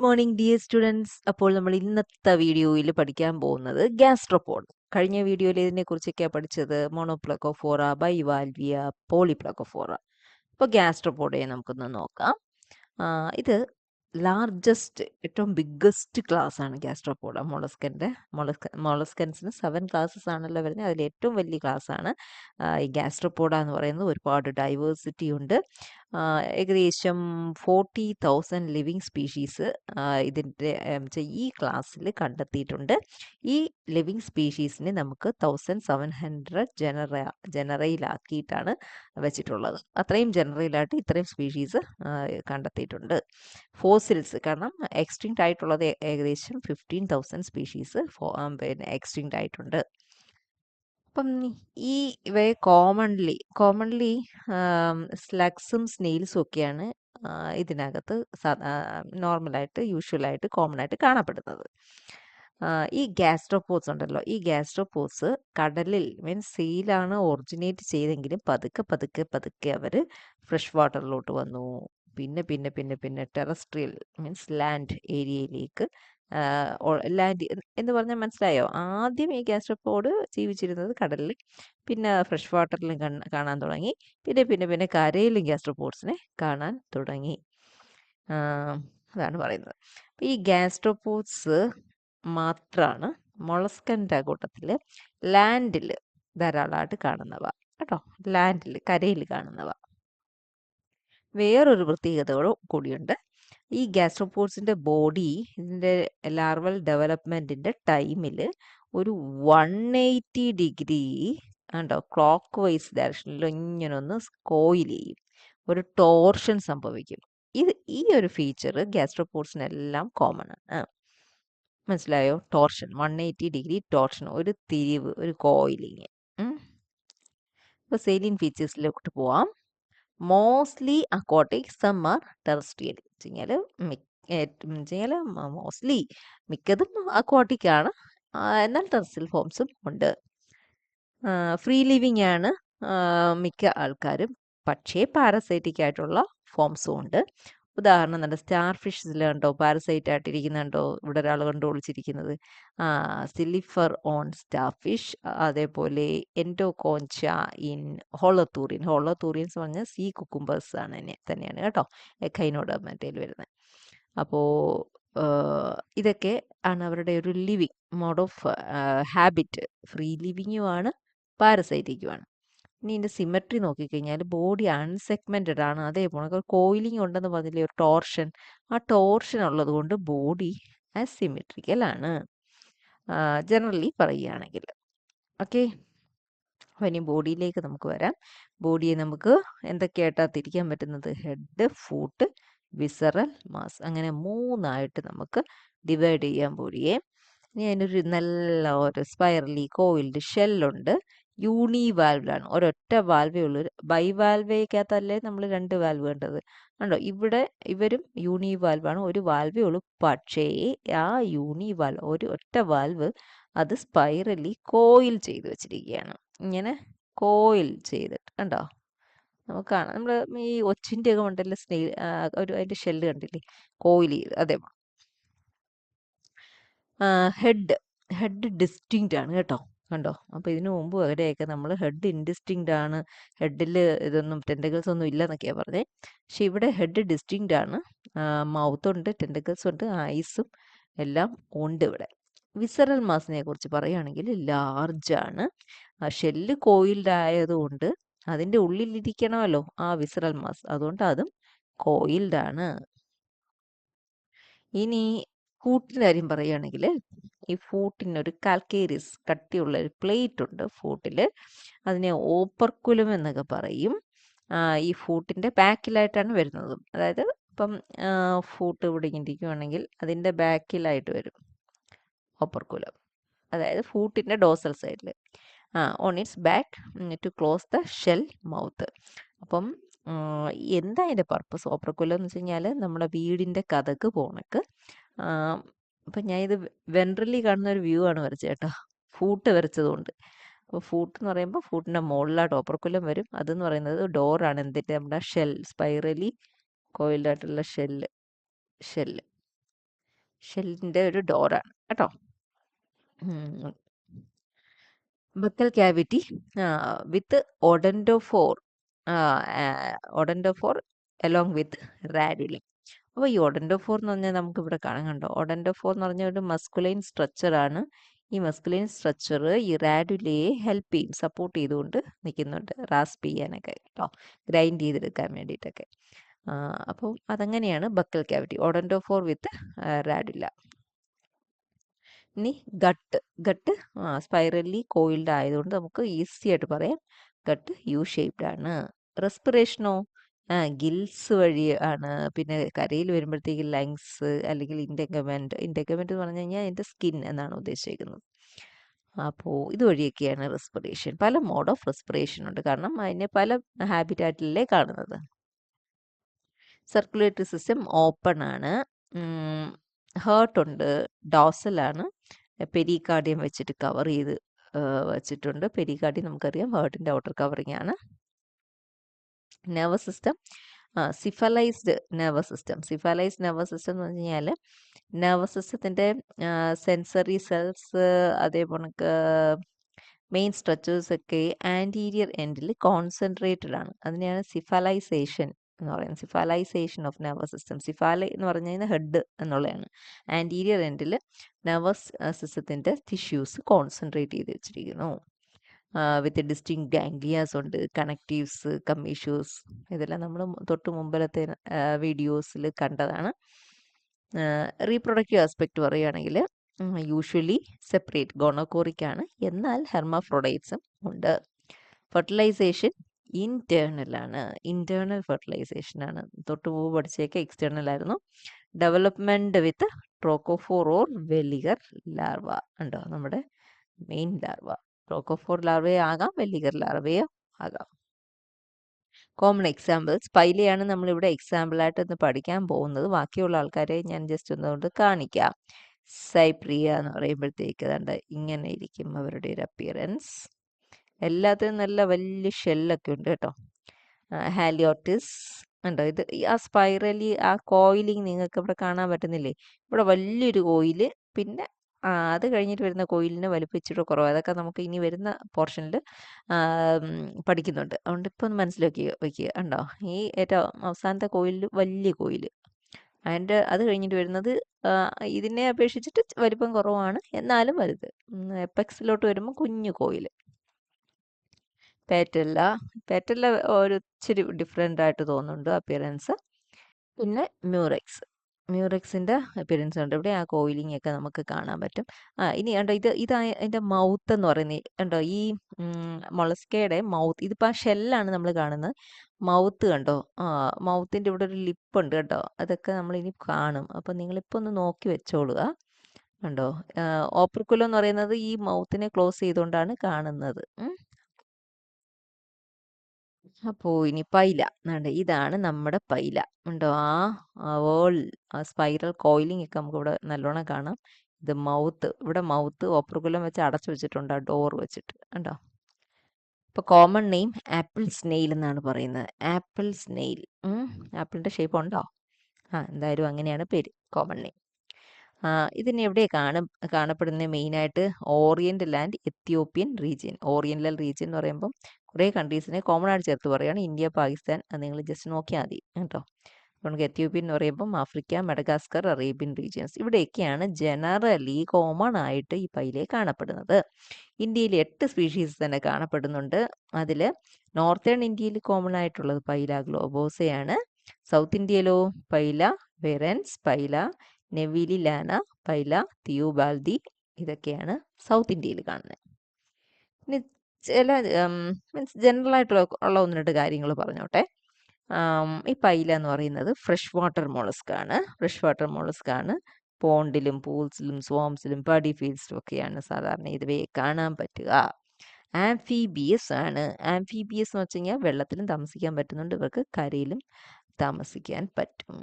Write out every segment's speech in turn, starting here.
Morning dear students. അപ്പോൾ നമ്മൾ ഇന്നത്തെ വീഡിയോയിൽ പഠിക്കാൻ പോകുന്നത് ഗ്യാസ്ട്രോപോഡ്. കഴിഞ്ഞ വീഡിയോയിൽ ഇതിനെക്കുറിച്ചൊക്കെയാണ് പഠിച്ചത്. മോണോപ്ലക്കോഫോറ, ബൈവാൽവിയ, പോളിപ്ലക്കോഫോറ. അപ്പോൾ ഗ്യാസ്ട്രോപോഡയെ നമുക്കൊന്ന് നോക്കാം. ഇത് ലാർജസ്റ്റ്, ഏറ്റവും ബിഗ്ഗസ്റ്റ് ക്ലാസ് ആണ് ഗ്യാസ്ട്രോപോഡ. മൊളസ്കൻസിന് 7 ക്ലാസ്സസ് ആണല്ലോ വരുന്നത്. അതിൽ ഏറ്റവും വലിയ ക്ലാസ് ആണ് ഈ ഗ്യാസ്ട്രോപോഡ എന്ന് പറയുന്നത്. ഒരുപാട് ഡൈവേഴ്സിറ്റി ഉണ്ട്. ഏകദേശം 40,000 ലിവിങ് സ്പീഷീസ് ഇതിൻ്റെ ഈ ക്ലാസ്സിൽ കണ്ടെത്തിയിട്ടുണ്ട്. ഈ ലിവിങ് സ്പീഷീസിനെ നമുക്ക് 1700 ജനറയിലാക്കിയിട്ടാണ് വെച്ചിട്ടുള്ളത്. അത്രയും ജനറയിലായിട്ട് ഇത്രയും സ്പീഷീസ് കണ്ടെത്തിയിട്ടുണ്ട്. ഫോസിൽസ്, കാരണം എക്സ്റ്റിങ്ക്റ്റ് ആയിട്ടുള്ളത് ഏകദേശം 15,000 സ്പീഷീസ് പിന്നെ എക്സ്റ്റിങ്ക്റ്റ് ആയിട്ടുണ്ട്. അപ്പം ഈ ഇവയെ കോമൺലി സ്ലഗ്സും സ്നെയിൽസും ഒക്കെയാണ് ഇതിനകത്ത് നോർമലായിട്ട് യൂഷ്വലായിട്ട് കോമൺ ആയിട്ട് കാണപ്പെടുന്നത്. ഈ ഗ്യാസ്ട്രോപോഡ്സ് ഉണ്ടല്ലോ, ഈ ഗ്യാസ്ട്രോപോഡ്സ് കടലിൽ മീൻസ് സീലാണ് ഒറിജിനേറ്റ് ചെയ്തെങ്കിലും പതുക്കെ അവർ ഫ്രഷ് വാട്ടറിലോട്ട് വന്നു. പിന്നെ ടെറസ്ട്രിയൽ മീൻസ് ലാൻഡ് ഏരിയയിലേക്ക് ലാൻഡ് എന്ന് പറഞ്ഞാൽ മനസ്സിലായോ? ആദ്യം ഈ ഗ്യാസ്ട്രോപോഡ് ജീവിച്ചിരുന്നത് കടലിൽ, പിന്നെ ഫ്രഷ് വാട്ടറിലും കാണാൻ തുടങ്ങി, പിന്നെ കരയിലും ഗ്യാസ്ട്രോപോഡ്സിനെ കാണാൻ തുടങ്ങി. അതാണ് പറയുന്നത്. ഈ ഗ്യാസ്ട്രോപോഡ്സ് മാത്രമാണ് മൊളസ്കൻ്റെ കൂട്ടത്തിൽ ലാൻഡിൽ ധാരാളമായിട്ട് കാണുന്നവ കേട്ടോ. ലാൻഡിൽ, കരയിൽ കാണുന്നവ. വേറൊരു പ്രത്യേകതകളും കൂടിയുണ്ട്. ഈ ഗ്യാസ്ട്രോപോഡ്സിൻ്റെ ബോഡി ഇതിൻ്റെ ലാർവൽ ഡെവലപ്മെൻറ്റിൻ്റെ ടൈമിൽ ഒരു 180 ഡിഗ്രി ഉണ്ടോ ക്ലോക്ക് വൈസ് ഡയറക്ഷനിൽ ഇങ്ങനെ ഒന്ന് കോയിൽ ചെയ്യും, ഒരു ടോർഷൻ സംഭവിക്കും. ഈ ഒരു ഫീച്ചർ ഗ്യാസ്ട്രോപോഡ്സിനെല്ലാം കോമൺ ആണ്. മനസ്സിലായോ? ടോർഷൻ, 180 ഡിഗ്രി ടോർഷൻ, ഒരു തിരിവ്, ഒരു കോയിലിങ്. ഇപ്പോൾ സെയിലിൻ ഫീച്ചേഴ്സിലോട്ട് പോവാം. Mostly aquatic, some are terrestrial. Mostly മിക്കതും അക്വാട്ടിക് ആണ്, എന്നാൽ ടെറസ്ട്രിയൽ ഫോംസും ഉണ്ട്. ഫ്രീ ലിവിങ് ആണ് മിക്ക ആൾക്കാരും, പക്ഷേ പാരസൈറ്റിക് ആയിട്ടുള്ള ഫോംസും ഉണ്ട്. ഉദാഹരണം നമ്മുടെ സ്റ്റാർ ഫിഷിലുണ്ടോ പാരസൈറ്റ് ആയിട്ടിരിക്കുന്നുണ്ടോ? ഇവിടെ ഒരാൾ കണ്ടു ഒളിച്ചിരിക്കുന്നത് സിലിഫർ ഓൺ സ്റ്റാർ ഫിഷ്. അതേപോലെ എൻഡോകോൺച ഇൻ ഹോളോത്തൂറിയൻസ് പറഞ്ഞാൽ സീ കുക്കുംബേഴ്സ് ആണ് തന്നെയാണ് കേട്ടോ, എക്കൈനോഡർമറ്റയിൽ വരുന്നത്. അപ്പോൾ ഇതൊക്കെ ആണ് അവരുടെ ഒരു living mode of habit. Free ലിവിങ്ങുമാണ്, പാരസൈറ്റിക്കുമാണ്. ഇനി ഇതിൻ്റെ സിമെട്രി നോക്കിക്കഴിഞ്ഞാൽ ബോഡി അൺസെഗ്മെൻറ്റഡ് ആണ്. അതേപോലെ കോയിലിംഗ് ഉണ്ടെന്ന് പറഞ്ഞില്ലേ, ഒരു ടോർഷൻ. ആ ടോർഷൻ ഉള്ളത് കൊണ്ട് ബോഡി അസിമെട്രിക്കൽ ആണ് ജനറലി പറയുകയാണെങ്കിൽ. ഓക്കെ, അപ്പോൾ ഇനി ബോഡിയിലേക്ക് നമുക്ക് വരാം. ബോഡിയെ നമുക്ക് എന്തൊക്കെയായിട്ടാണ് തിരിക്കാൻ പറ്റുന്നത്? ഹെഡ്, ഫൂട്ട്, വിസറൽ മാസ്, അങ്ങനെ 3ആയിട്ട് നമുക്ക് ഡിവൈഡ് ചെയ്യാം ബോഡിയെ. ഇനി അതിനൊരു നല്ല ഒരു സ്പൈറലി കോയിൽഡ് ഷെല്ലുണ്ട്. യൂണിവാൽവിലാണ്, ഒരൊറ്റ വാൽവേ ഉള്ളൂ. ബൈവാൽവേക്കകത്തല്ലേ നമ്മൾ 2 വാൽവ് കണ്ടത് കണ്ടോ? ഇവിടെ ഇവരും യൂണിവാൽവാണ്, ഒരു വാൽവേ ഉള്ളൂ. പക്ഷേ ആ യൂണിവാൽവ്, ഒരു ഒറ്റ വാൽവ്, അത് സ്പൈറലി കോയിൽ ചെയ്ത് വെച്ചിരിക്കുകയാണ്. ഇങ്ങനെ കോയിൽ ചെയ്തിട്ട് കണ്ടോ നമുക്ക് കാണാം. നമ്മൾ ഈ ഒച്ചിൻ്റെ ഒക്കെ ഉണ്ടല്ലോ ഒരു അതിൻ്റെ ഷെല്ല് കണ്ടില്ലേ, കോയിൽ ചെയ്ത്. അതേപോലെ ഹെഡ് ഡിസ്റ്റിങ്ക്റ്റ് ആണ് കേട്ടോ, കണ്ടോ? അപ്പോൾ ഇതിനു മുമ്പ് വരെയൊക്കെ നമ്മൾ ഹെഡ് ഇൻഡിസ്റ്റിങ്ക്റ്റ് ആണ്, ഹെഡിൽ ഇതൊന്നും ടെൻറ്റക്കിൾസ് ഒന്നും ഇല്ലെന്നൊക്കെയാണ് പറഞ്ഞത്. പക്ഷെ ഇവിടെ ഹെഡ് ഡിസ്റ്റിങ്ക്റ്റ് ആണ്. മൗത്ത് ഉണ്ട്, ടെൻറ്റക്കിൾസ് ഉണ്ട്, ഐസും എല്ലാം ഉണ്ട് ഇവിടെ. വിസറൽ മാസിനെ കുറിച്ച് പറയുകയാണെങ്കിൽ ലാർജാണ്. ഷെല്ല് കോയിൽഡ് ആയതുകൊണ്ട് അതിൻ്റെ ഉള്ളിലിരിക്കണമല്ലോ ആ വിസറൽ മാസ്, അതുകൊണ്ട് അതും കോയിൽഡ് ആണ്. ഇനി ഫൂട്ടിൻ്റെ കാര്യം പറയുകയാണെങ്കിൽ ഈ ഫൂട്ടിനൊരു കാൽക്കേരിയസ് കട്ടിയുള്ള ഒരു പ്ലേറ്റ് ഉണ്ട് ഫൂട്ടിൽ. അതിനെ ഓപ്പർക്കുലം എന്നൊക്കെ പറയും. ഈ ഫൂട്ടിൻ്റെ ബാക്കിലായിട്ടാണ് വരുന്നത്. അതായത് ഇപ്പം ഫൂട്ട് ഇവിടെ ഇരിക്കുകയാണെങ്കിൽ അതിൻ്റെ ബാക്കിലായിട്ട് വരും ഓപ്പർക്കുലം, അതായത് ഫൂട്ടിൻ്റെ ഡോസൽ സൈഡിൽ. On its back to close the shell mouth. അപ്പം എന്താ അതിൻ്റെ പർപ്പസ്? ഓപ്പർക്കുലം എന്ന് വെച്ച് കഴിഞ്ഞാൽ നമ്മുടെ വീടിൻ്റെ കതക് പോണക്ക്. അപ്പം ഞാൻ ഇത് വെൻട്രലി കാണുന്ന ഒരു വ്യൂ ആണ് വരച്ചത് കേട്ടോ, ഫൂട്ട് വരച്ചതുകൊണ്ട്. അപ്പോൾ ഫൂട്ട് എന്ന് പറയുമ്പോൾ ഫൂട്ടിൻ്റെ മുകളിലായിട്ട് ഓപ്പർക്കുലം വരും. അതെന്ന് പറയുന്നത് ഡോറാണ്. എന്തിൻ്റെ? നമ്മുടെ ഷെൽ, സ്പൈറലി കോയിൽഡ് ആയിട്ടുള്ള ഷെല്ല്. ഷെല്ലിൻ്റെ ഒരു ഡോറാണ് കേട്ടോ. Buccal cavity with odontophore odontophore along with radula. അപ്പോൾ ഈ ഒഡൻഡോഫോർ എന്ന് പറഞ്ഞാൽ നമുക്ക് ഇവിടെ കാണാൻ കണ്ടോ, ഒഡൻഡോഫോർ എന്ന് പറഞ്ഞ ഒരു മസ്കുലൈൻ സ്ട്രക്ചറാണ്. ഈ മസ്കുലൈൻ സ്ട്രക്ചർ ഈ റാഡുലയെ ഹെൽപ്പ് ചെയ്യും, സപ്പോർട്ട് ചെയ്തുകൊണ്ട് നിൽക്കുന്നുണ്ട്, റാസ്പ് ചെയ്യാനൊക്കെ കേട്ടോ, ഗ്രൈൻഡ് ചെയ്തെടുക്കാൻ വേണ്ടിയിട്ടൊക്കെ. അപ്പോൾ അതങ്ങനെയാണ് ബക്കൽ ക്യാവിറ്റി, ഒഡൻഡോഫോർ വിത്ത് റാഡുല. ഇനി ഗട്ട് സ്പൈറലി കോയിൽഡ് ആയതുകൊണ്ട് നമുക്ക് ഈസി ആയിട്ട് പറയാം ഗട്ട് യു ഷേപ്ഡ് ആണ്. റെസ്പിറേഷനോ ഗിൽസ് വഴി ആണ്. പിന്നെ കരയിൽ വരുമ്പോഴത്തേക്ക് ലങ്സ് അല്ലെങ്കിൽ ഇൻഡെഗമെന്റ് എന്ന് പറഞ്ഞു കഴിഞ്ഞാൽ അതിൻ്റെ സ്കിൻ എന്നാണ് ഉദ്ദേശിക്കുന്നത്. അപ്പോൾ ഇതുവഴിയൊക്കെയാണ് റെസ്പിറേഷൻ. പല മോഡ് ഓഫ് റെസ്പിറേഷൻ ഉണ്ട്, കാരണം അതിനെ പല ഹാബിറ്റാറ്റിലേ കാണുന്നത്. സർക്കുലേറ്ററി സിസ്റ്റം ഓപ്പൺ ആണ്. ഹേർട്ട് ഉണ്ട്, ഡോസലാണ്, പെരികാർഡിയം വെച്ചിട്ട് കവർ ചെയ്ത് വച്ചിട്ടുണ്ട്. പെരികാർഡിയം നമുക്കറിയാം ഹേർട്ടിൻ്റെ ഔട്ടർ കവറിങ് ആണ്. Nervous system cephalized nervous system. Cephalized nervous system എന്ന് പറഞ്ഞു കഴിഞ്ഞാൽ നെർവസ് സിസ്റ്റത്തിൻ്റെ സെൻസറി സെൽസ് അതേപോലെ മെയിൻ സ്ട്രക്ചേഴ്സ് ഒക്കെ ആൻറ്റീരിയർ എൻഡിൽ കോൺസെൻട്രേറ്റഡ് ആണ്. അതിനെയാണ് സിഫലൈസേഷൻ എന്ന് പറയുന്നത്. Cephalization of nervous system. സിഫാലൈ എന്ന് പറഞ്ഞു കഴിഞ്ഞാൽ ഹെഡ് എന്നുള്ളതാണ്. ആൻറ്റീരിയർ എൻഡിൽ നെർവസ് സിസ്റ്റത്തിൻ്റെ ടിഷ്യൂസ് കോൺസെൻട്രേറ്റ് ചെയ്ത് വെച്ചിരിക്കുന്നു. വിത്ത് ഡിസ്റ്റിങ് ഗാംഗ്ലിയാസ് ഉണ്ട്, കണക്റ്റീവ്സ്, കമ്മീഷ്യൂസ്. ഇതെല്ലാം നമ്മൾ തൊട്ട് മുമ്പിലത്തെ വീഡിയോസിൽ കണ്ടതാണ്. റീപ്രൊഡക്റ്റീവ് ആസ്പെക്റ്റ് പറയുകയാണെങ്കിൽ യൂഷ്വലി സെപ്പറേറ്റ്, ഗോണോകോറിക്കാണ്, എന്നാൽ ഹെർമാഫ്രോഡൈറ്റ്സും ഉണ്ട്. ഫെർട്ടിലൈസേഷൻ ഇൻറ്റേർണലാണ്, ഇൻറ്റേർണൽ ഫെർട്ടിലൈസേഷൻ ആണ്. തൊട്ട് മുമ്പ് പഠിച്ചേക്ക് എക്സ്റ്റേർണൽ ആയിരുന്നു. Development with trochophore or veliger larva ഉണ്ടോ, നമ്മുടെ മെയിൻ ലാർവ. ട്രോക്കോഫോർ ലാർവയെ ആകാം, വെല്ലിഗർ ലാർവയോ ആകാം. കോമൺ എക്സാമ്പിൾസ് പൈലയാണ് നമ്മളിവിടെ എക്സാമ്പിളായിട്ട് ഒന്ന് പഠിക്കാൻ പോകുന്നത്. ബാക്കിയുള്ള ആൾക്കാരെ ഞാൻ ജസ്റ്റ് ഒന്നുകൊണ്ട് കാണിക്കാം. സൈപ്രിയ എന്ന് പറയുമ്പോഴത്തേക്ക് കണ്ട് ഇങ്ങനെ ഇരിക്കും അവരുടെ ഒരു അപ്പിയറൻസ്. എല്ലാത്തിനും നല്ല വലിയ ഷെല്ലൊക്കെ ഉണ്ട് കേട്ടോ. ഹാലിയോട്ടിസ് ഉണ്ടോ, ഇത് ആ സ്പൈറലി ആ കോയിലിങ് നിങ്ങൾക്ക് ഇവിടെ കാണാൻ പറ്റുന്നില്ലേ, ഇവിടെ വലിയൊരു കോയില്, പിന്നെ അത് കഴിഞ്ഞിട്ട് വരുന്ന കോയിലിന് വലിപ്പം ഇച്ചിരി കുറവ്. അതൊക്കെ നമുക്ക് ഇനി വരുന്ന പോർഷനിൽ പഠിക്കുന്നുണ്ട്. അതുകൊണ്ട് ഇപ്പം ഒന്ന് മനസ്സിലാക്കി വയ്ക്കുക. ഉണ്ടോ, ഈ ഏറ്റവും അവസാനത്തെ കോയിലിൽ വലിയ കോയില്, അതിൻ്റെ അത് കഴിഞ്ഞിട്ട് വരുന്നത് ഇതിനെ അപേക്ഷിച്ചിട്ട് വലിപ്പം കുറവാണ്, എന്നാലും വലുത്. എപ്പെക്സിലോട്ട് വരുമ്പോൾ കുഞ്ഞു കോയില്. പേറ്റല്ല ഒരു ഇച്ചിരി ഡിഫറെൻ്റ് ആയിട്ട് തോന്നുന്നുണ്ട് അപ്പിയറൻസ്. പിന്നെ മ്യൂറെക്സിൻ്റെ അപ്പിയറൻസ് ഉണ്ട്. ഇവിടെ ആ കോയിലിംഗ് ഒക്കെ നമുക്ക് കാണാൻ പറ്റും. ഇനി കണ്ടോ, ഇത് അതിൻ്റെ മൗത്ത് എന്ന് പറയുന്നത് കണ്ടോ, ഈ മൊളസ്കയുടെ മൗത്ത്, ഇതിപ്പോൾ ആ ഷെല്ലാണ് നമ്മൾ കാണുന്നത്. മൗത്ത് കണ്ടോ, മൗത്തിൻ്റെ ഇവിടെ ഒരു ലിപ്പ് ഉണ്ട് കേട്ടോ. അതൊക്കെ നമ്മളിനി കാണും. അപ്പം നിങ്ങളിപ്പോൾ ഒന്ന് നോക്കി വെച്ചോളുക. കണ്ടോ, ഓപ്പർക്കുലം എന്ന് പറയുന്നത് ഈ മൗത്തിനെ ക്ലോസ് ചെയ്തുകൊണ്ടാണ് കാണുന്നത്. അപ്പോൾ ഇനി പൈല ഇതാണ് നമ്മുടെ പൈല. ഉണ്ടോ, ആ സ്പൈറൽ കോയിലിംഗ് ഒക്കെ നമുക്ക് ഇവിടെ നല്ലോണം കാണാം. ഇത് മൗത്ത്, ഇവിടെ മൗത്ത് ഓപ്പർക്കുലം വെച്ച് അടച്ചു വെച്ചിട്ടുണ്ട്, ആ ഡോർ വെച്ചിട്ട്. ഉണ്ടോ, ഇപ്പോൾ കോമൺ നെയിം ആപ്പിൾ സ്നെയിൽ എന്നാണ് പറയുന്നത്. Apple snail. ആപ്പിളിൻ്റെ ഷേപ്പ് ഉണ്ടോ? എന്തായാലും അങ്ങനെയാണ് പേര്, കോമൺ നെയിം. ഇതിന് എവിടെ കാണപ്പെടുന്നത്? മെയിനായിട്ട് oriental and Ethiopian region. Oriental region എന്ന് പറയുമ്പം കുറേ കൺട്രീസിനെ കോമൺ ആയിട്ട് ചേർത്ത് പറയുകയാണ്. ഇന്ത്യ, പാകിസ്ഥാൻ, അത് നിങ്ങൾ ജസ്റ്റ് നോക്കിയാൽ മതി കേട്ടോ. നമുക്ക് എത്യോപ്യൻ എന്ന് പറയുമ്പം ആഫ്രിക്ക, മെഡഗാസ്കർ, അറേബ്യൻ റീജിയൻസ്, ഇവിടെയൊക്കെയാണ് ജനറലി കോമൺ ആയിട്ട് ഈ പൈലെ കാണപ്പെടുന്നത്. ഇന്ത്യയിൽ 8 സ്പീഷീസ് തന്നെ കാണപ്പെടുന്നുണ്ട്. അതിൽ നോർത്തേൺ ഇന്ത്യയിൽ കോമൺ ആയിട്ടുള്ളത് പൈല ഗ്ലോബോസയാണ്. സൗത്ത് ഇന്ത്യയിലോ പൈല വെറൻസ്, പൈല നെവിലി ലാന, പൈല തിയോബാൽദി, ഇതൊക്കെയാണ് സൗത്ത് ഇന്ത്യയിൽ കാണുന്നത്. ഇനി ചില മീൻസ് ജനറൽ ആയിട്ടുള്ള ഒന്ന് രണ്ട് കാര്യങ്ങൾ പറഞ്ഞോട്ടെ. ഈ പൈല എന്ന് പറയുന്നത് ഫ്രഷ് വാട്ടർ മോളസ്ക് ആണ്. ഫ്രഷ് വാട്ടർ മോളസ്ക് ആണ്. പോണ്ടിലും പൂൾസിലും സ്വാംസിലും പടി ഫീൽഡ്സിലും ഒക്കെയാണ് സാധാരണ ഇതുവയെ കാണാൻ പറ്റുക. ആംഫീബിയസ് ആണ്. ആംഫീബിയസ് എന്ന് വെച്ച് കഴിഞ്ഞാൽ വെള്ളത്തിലും താമസിക്കാൻ പറ്റുന്നുണ്ട്, ഇവർക്ക് കരയിലും താമസിക്കാൻ പറ്റും.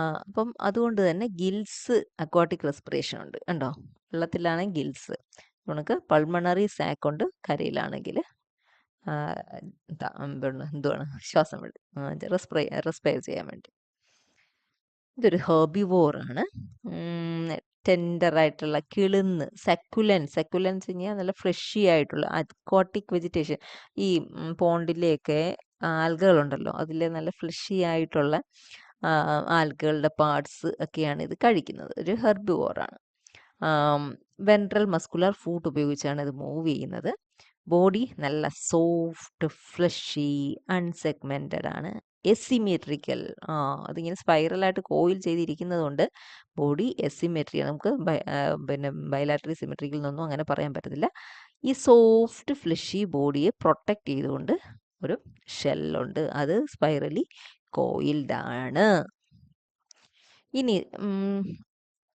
അപ്പം അതുകൊണ്ട് തന്നെ ഗിൽസ് അക്വാട്ടിക് റെസ്പിറേഷൻ ഉണ്ട്. കണ്ടോ, വെള്ളത്തിലാണെങ്കിൽ ഗിൽസ്, നമുക്ക് പൾമണറി സാക്ക് ഉണ്ട്, കരയിലാണെങ്കിൽ എന്തുവാണ് ശ്വാസം റെസ്പയർ ചെയ്യാൻ വേണ്ടി. ഇതൊരു ഹെർബിവോർ ആണ്. ടെൻഡർ ആയിട്ടുള്ള സെക്കുലൻസ് കഴിഞ്ഞാൽ നല്ല ഫ്രഷി ആയിട്ടുള്ള അക്വാട്ടിക് വെജിറ്റേഷൻ. ഈ പോണ്ടിലെയൊക്കെ ആൽഗകളുണ്ടല്ലോ, അതിലെ നല്ല ഫ്ലഷി ആയിട്ടുള്ള ആൽഗകളുടെ പാർട്സ് ഒക്കെയാണ് ഇത് കഴിക്കുന്നത്. ഒരു ഹെർബിവോർ ആണ്. വെൻട്രൽ മസ്കുലർ ഫൂട്ട് ഉപയോഗിച്ചാണ് ഇത് മൂവ് ചെയ്യുന്നത്. ബോഡി നല്ല സോഫ്റ്റ്, ഫ്ലഷി, അൺസെഗ്മെന്റഡ് ആണ്. എസിമെട്രിക്കൽ, അതിങ്ങനെ സ്പൈറലായിട്ട് കോയിൽ ചെയ്തിരിക്കുന്നത് കൊണ്ട് ബോഡി എസിമെട്രിയാണ്. നമുക്ക് പിന്നെ ബൈലാറ്ററി സിമെട്രിക്കൽ എന്നൊന്നും അങ്ങനെ പറയാൻ പറ്റത്തില്ല. ഈ സോഫ്റ്റ് ഫ്ലഷി ബോഡിയെ പ്രൊട്ടക്ട് ചെയ്തുകൊണ്ട് ഒരു ഷെല്ലുണ്ട്, അത് സ്പൈറലി കോയിൽഡ് ആണ്. ഇനി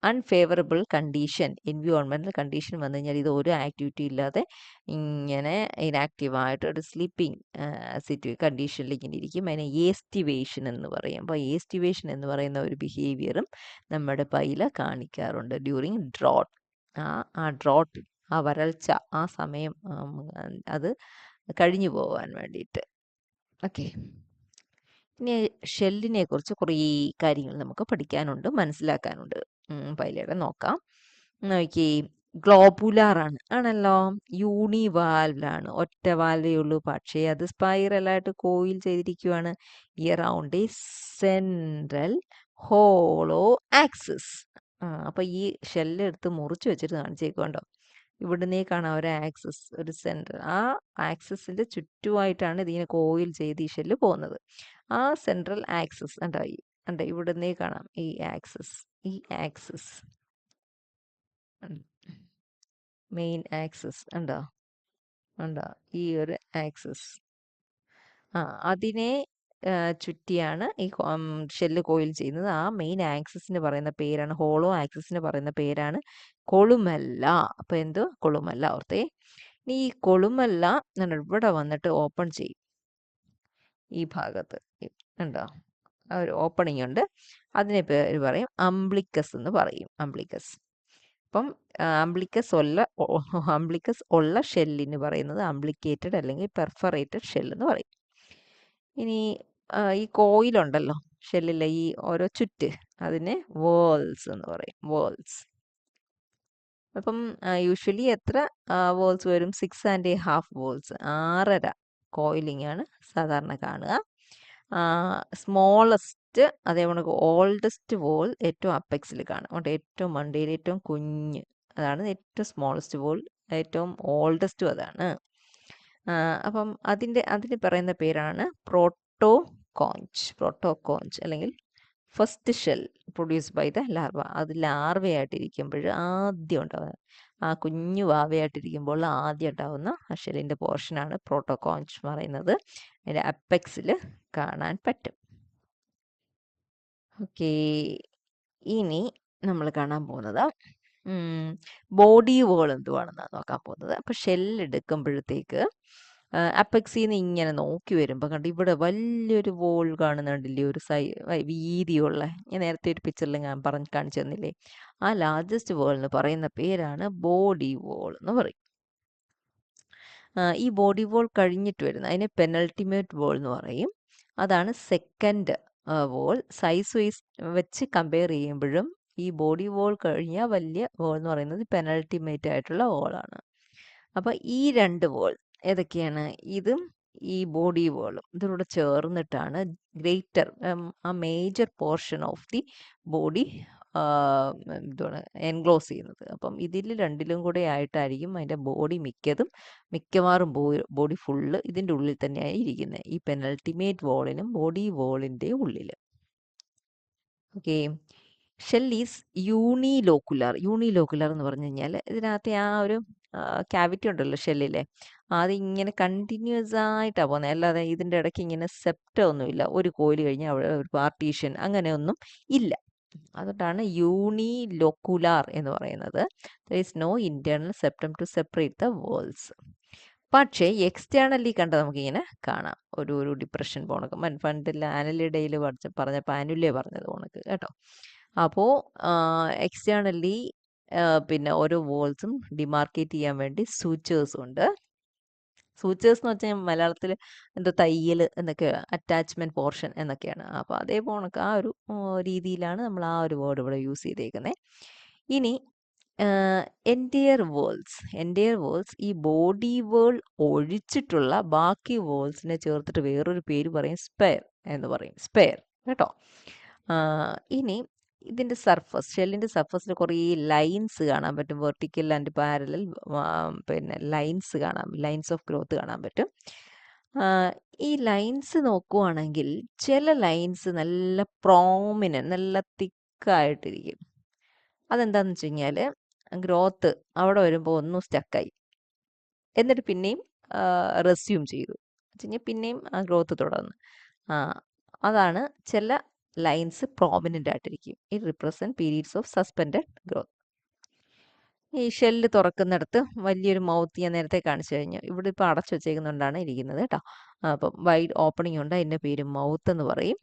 അൺഫേവറബിൾ കണ്ടീഷൻ, എൻവിയോൺമെൻറ്റൽ കണ്ടീഷൻ വന്നു കഴിഞ്ഞാൽ ഇത് ഒരു ആക്ടിവിറ്റി ഇല്ലാതെ ഇങ്ങനെ ഇനാക്റ്റീവായിട്ട് ഒരു സ്ലീപ്പിംഗ് കണ്ടീഷനിൽ ഇങ്ങനെ ഇരിക്കും. അതിനെ ഏസ്റ്റിവേഷൻ എന്ന് പറയും. അപ്പോൾ ഏസ്റ്റിവേഷൻ എന്ന് പറയുന്ന ഒരു ബിഹേവിയറും നമ്മുടെ പൈല കാണിക്കാറുണ്ട് ഡ്യൂറിങ് ഡ്രോട്ട്. ഡ്രോട്ട്, ആ വരൾച്ച, ആ സമയം അത് കഴിഞ്ഞു പോകാൻ വേണ്ടിയിട്ട്. ഓക്കെ, ഇനി ഷെല്ലിനെ കുറിച്ച് കുറേ കാര്യങ്ങൾ നമുക്ക് പഠിക്കാനുണ്ട്, മനസ്സിലാക്കാനുണ്ട്. പൈലയുടെ നോക്കാം. നോക്കി, ഗ്ലോബുലാർ ആണല്ലോ, യൂണിവാൽവിലാണ്, ഒറ്റ വാൽവേ ഉള്ളൂ, പക്ഷേ അത് സ്പൈറലായിട്ട് കോയിൽ ചെയ്തിരിക്കുവാണ് around a central hollow axis. അപ്പൊ ഈ ഷെല്ല് എടുത്ത് മുറിച്ച് വെച്ചിട്ട് കാണിച്ചേക്കുണ്ടോ, ഇവിടുന്നേ കാണാം ഒരു ആക്സിസ്, ഒരു സെൻട്രൽ. ആ ആക്സിസിന്റെ ചുറ്റുമായിട്ടാണ് ഇതിങ്ങനെ കോയിൽ ചെയ്ത് ഈ ഷെല്ല് പോകുന്നത്. ആ സെൻട്രൽ ആക്സിസ് ഉണ്ടോ ഇവിടുന്നേ കാണാം ഈ ആക്സിസ്. ഈ ആക്സിസ് മെയിൻ ആക്സിസ് ഉണ്ടോ, ഈ ഒരു ആക്സിസ്, അതിനെ ചുറ്റിയാണ് ഈ ഷെല്ല് കോയിൽ ചെയ്യുന്നത്. ആ മെയിൻ ആക്സിസിന് പറയുന്ന പേരാണ്, ഹോളോ ആക്സിസിന് പറയുന്ന പേരാണ് കൊളുമല്ല. അപ്പൊ എന്തോ കൊളുമല്ല, ഓർത്തേ. ഇനി ഈ കൊളുമല്ല ഇവിടെ വന്നിട്ട് ഓപ്പൺ ചെയ്യും, ഈ ഭാഗത്ത് ഉണ്ടോ ഒരു ഓപ്പണിംഗ് ഉണ്ട്, അതിനെ പേര് പറയും അംബ്ലിക്കസ് എന്ന് പറയും, അംബ്ലിക്കസ്. അപ്പം അംബ്ലിക്കസ് ഉള്ള ഷെല്ലിന് പറയുന്നത് അംബ്ലിക്കേറ്റഡ് അല്ലെങ്കിൽ പെർഫറേറ്റഡ് ഷെൽ എന്ന് പറയും. ഇനി ഈ കോയിലുണ്ടല്ലോ ഷെല്ലിലെ ഈ ഓരോ ചുറ്റ്, അതിനെ വേൾസ് എന്ന് പറയും, വേൾസ്. അപ്പം യൂഷ്വലി എത്ര വേൾസ് വരും? 6.5 വേൾസ്, 6.5 കോയിലിംഗ് ആണ് സാധാരണ കാണുക. സ്മോളസ്റ്റ്, അതേപോലെ ഓൾഡസ്റ്റ് വോൾ ഏറ്റവും അപ്പെക്സിൽ കാണും. അതുകൊണ്ട് ഏറ്റവും മണ്ടയിൽ ഏറ്റവും കുഞ്ഞ്, അതാണ് ഏറ്റവും സ്മോളസ്റ്റ് വോൾ, ഏറ്റവും ഓൾഡസ്റ്റും അതാണ്. അപ്പം അതിന് പറയുന്ന പേരാണ് പ്രോട്ടോകോഞ്ച് അല്ലെങ്കിൽ first shell produce by the larva. അത് ലാർവയായിട്ടിരിക്കുമ്പോൾ ആദ്യം ഉണ്ടാവുക, ആ കുഞ്ഞു വാവയായിട്ടിരിക്കുമ്പോൾ ആദ്യം ഉണ്ടാവുന്ന ആ ഷെല്ലിൻ്റെ പോർഷനാണ് പ്രോട്ടോകോഞ്ച് പറയുന്നത്. അതിൻ്റെ അപ്പെക്സിൽ കാണാൻ പറ്റും. ഓക്കെ, ഇനി നമ്മൾ കാണാൻ പോകുന്നത് ബോഡി വോൾ എന്തുവാണെന്നാണ് നോക്കാൻ പോകുന്നത്. അപ്പോൾ ഷെല്ലെടുക്കുമ്പോഴത്തേക്ക് അപ്പെക്സിൽ നിന്ന് ഇങ്ങനെ നോക്കി വരുമ്പോൾ കണ്ട് ഇവിടെ വലിയൊരു വോൾ കാണുന്നുണ്ടില്ലേ, ഒരു വീതിയുള്ള, ഞാൻ നേരത്തെ ഒരു പിക്ചറിൽ ഞാൻ കാണിച്ചു തന്നില്ലേ, ആ ലാർജസ്റ്റ് വോൾ എന്ന് പറയുന്ന പേരാണ് ബോഡി വോൾ എന്ന് പറയും. ഈ ബോഡി വോൾ കഴിഞ്ഞിട്ട് വരുന്ന അതിനെ പെനൾട്ടിമേറ്റ് വോൾ എന്ന് പറയും. അതാണ് സെക്കൻഡ് വോൾ. സൈസ് വൈസ് വെച്ച് കമ്പയർ ചെയ്യുമ്പോഴും ഈ ബോഡി വോൾ കഴിഞ്ഞാൽ വലിയ വോൾ എന്ന് പറയുന്നത് പെനൾട്ടിമേറ്റ് ആയിട്ടുള്ള വോളാണ്. അപ്പോൾ ഈ രണ്ട് വോൾ ഏതൊക്കെയാണ്? ഇതും ഈ ബോഡി വോളും ഇതിലൂടെ ചേർന്നിട്ടാണ് ഗ്രേറ്റർ, ആ major portion of the body എന്താണ് എൻക്ലോസ് ചെയ്യുന്നത്. അപ്പം ഇതിൽ രണ്ടിലും കൂടെ ആയിട്ടായിരിക്കും അതിൻ്റെ ബോഡി മിക്കവാറും ബോഡി ഫുള്ള് ഇതിൻ്റെ ഉള്ളിൽ തന്നെയാണ് ഇരിക്കുന്നത്, ഈ പെനൾട്ടിമേറ്റ് വോളിനും ബോഡി വോളിൻ്റെ ഉള്ളിൽ. ഓക്കെ, ഷെൽ ഈസ് യൂണിലോക്കുലർ എന്ന് പറഞ്ഞു കഴിഞ്ഞാൽ ഇതിനകത്തെ ആ ഒരു ക്യാവിറ്റി ഉണ്ടല്ലോ ഷെല്ലിലെ, അതിങ്ങനെ കണ്ടിന്യൂസ് ആയിട്ടാണ് പോകുന്നത്, അല്ലാതെ ഇതിൻ്റെ ഇടയ്ക്ക് ഇങ്ങനെ സെപ്റ്റം ഒന്നുമില്ല, ഒരു കോയിൽ കഴിഞ്ഞാൽ അവിടെ ഒരു പാർട്ടീഷൻ അങ്ങനെയൊന്നും ഇല്ല. അതുകൊണ്ടാണ് യൂണിലോക്കുലാർ എന്ന് പറയുന്നത്. There is no internal septum to separate the whorls. പക്ഷേ എക്സ്റ്റേണലി കണ്ട് നമുക്കിങ്ങനെ കാണാം ഒരു ഡിപ്രഷൻ പോണക്ക്. പണ്ടില്ല ആനുവൽ പറഞ്ഞപ്പോൾ ആനുവലേ പറഞ്ഞത് പോണക്ക് കേട്ടോ. അപ്പോൾ എക്സ്റ്റേണലി പിന്നെ ഓരോ വോൾസും ഡിമാർക്കേറ്റ് ചെയ്യാൻ വേണ്ടി സൂച്ചേഴ്സ് ഉണ്ട്. സൂച്ചേഴ്സ് എന്ന് വെച്ചാൽ മലയാളത്തിൽ എന്തോ തയ്യൽ എന്നൊക്കെ, അറ്റാച്ച്മെന്റ് പോർഷൻ എന്നൊക്കെയാണ്. അപ്പോൾ അതേ പോണക്ക് ആ ഒരു രീതിയിലാണ് നമ്മൾ ആ ഒരു വേർഡ് ഇവിടെ യൂസ് ചെയ്തേക്കുന്നത്. ഇനി എൻറ്റയർ വേൾഡ്സ് ഈ ബോഡി വേൾ ഒഴിച്ചിട്ടുള്ള ബാക്കി വേൾഡ്സിനെ ചേർത്തിട്ട് വേറൊരു പേര് പറയും സ്പെയർ എന്ന് പറയും. സ്പെയർ കേട്ടോ. ഇനി ഇതിൻ്റെ ഷെല്ലിൻ്റെ സർഫസിൽ കുറേ ലൈൻസ് കാണാൻ പറ്റും. വെർട്ടിക്കൽ ആൻഡ് പാരലൽ പിന്നെ ലൈൻസ് ഓഫ് ഗ്രോത്ത് കാണാൻ പറ്റും. ഈ ലൈൻസ് നോക്കുവാണെങ്കിൽ ചില ലൈൻസ് നല്ല പ്രോമിനൻ്റ്, നല്ല തിക്കായിട്ടിരിക്കും. അതെന്താണെന്ന് വെച്ച് കഴിഞ്ഞാൽ ഗ്രോത്ത് അവിടെ വരുമ്പോൾ ഒന്നും സ്റ്റക്കായി, എന്നിട്ട് പിന്നെയും റെസ്യൂം ചെയ്തു വെച്ച് കഴിഞ്ഞാൽ പിന്നെയും ആ ഗ്രോത്ത് തുടർന്ന്. അതാണ് ചില ലൈൻസ് പ്രോമിനൻ്റ് ആയിട്ടിരിക്കും. It represent periods of suspended growth. ഈ ഷെല്ല് തുറക്കുന്നിടത്ത് വലിയൊരു മൗത്ത് ഞാൻ നേരത്തെ കാണിച്ചു കഴിഞ്ഞു. ഇവിടെ ഇപ്പോൾ അടച്ചു വെച്ചേക്കുന്നുകൊണ്ടാണ് ഇരിക്കുന്നത് കേട്ടോ. അപ്പം വൈഡ് ഓപ്പണിംഗ് ഉണ്ട്, അതിൻ്റെ പേര് മൗത്ത് എന്ന് പറയും.